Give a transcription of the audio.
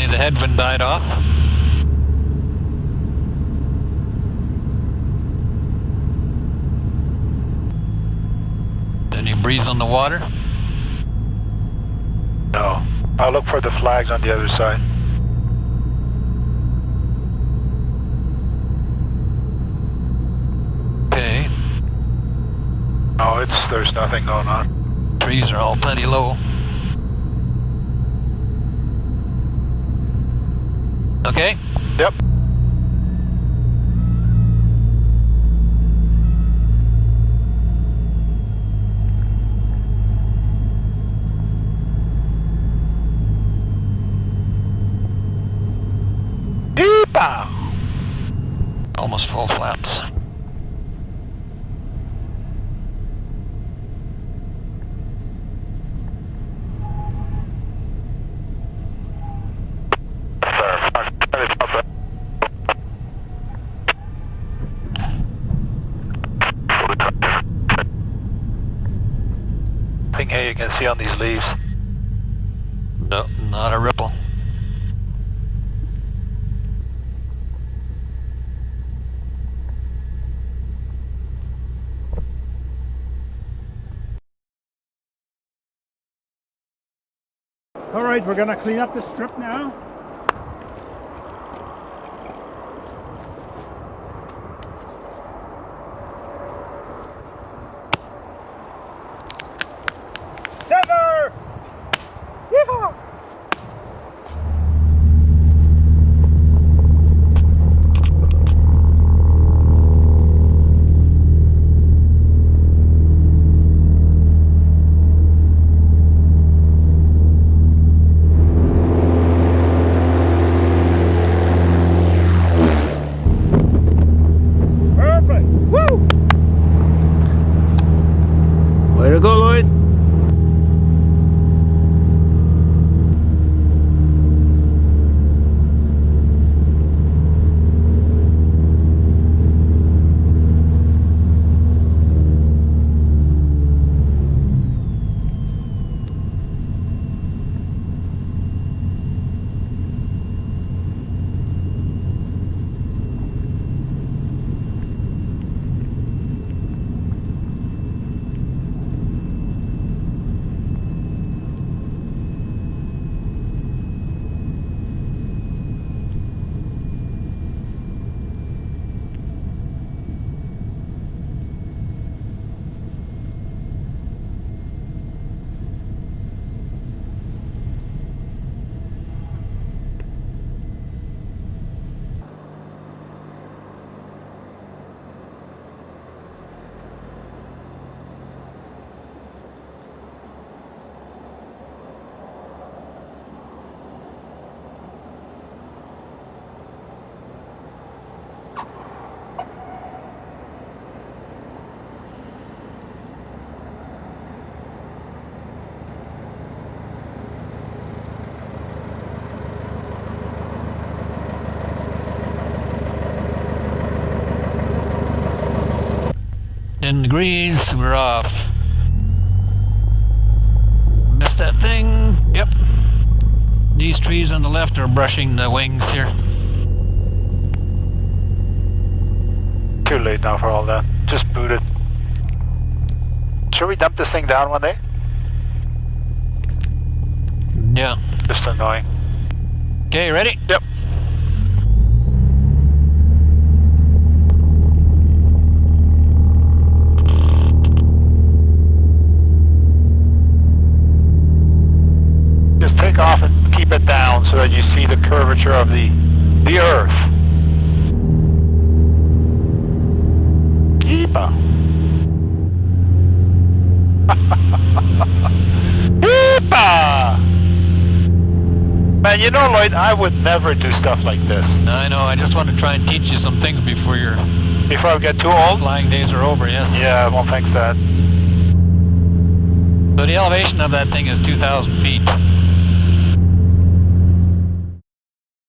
Finally the headwind died off. Any breeze on the water? No. I'll look for the flags on the other side. Okay. No, there's nothing going on. Trees are all plenty low. Okay? Yep. Yeepaw! Almost full flaps. Hey, you can see on these leaves. No, not a ripple. All right, we're gonna clean up the strip now. Never! Yeehaw! Perfect! Woo! Way to go, Lloyd. Degrees, we're off. Missed that thing. Yep. These trees on the left are brushing the wings here. Too late now for all that. Just boot it. Should we dump this thing down one day? Yeah. Just annoying. Okay, ready? Yep. Just take off and keep it down so that you see the curvature of the earth. Yeepa. Yeepa! Man, you know, Lloyd, I would never do stuff like this. I know, I just want to try and teach you some things before I get too old? flying days are over, yes. Yeah, well, thanks, Dad. So the elevation of that thing is 2,000 feet.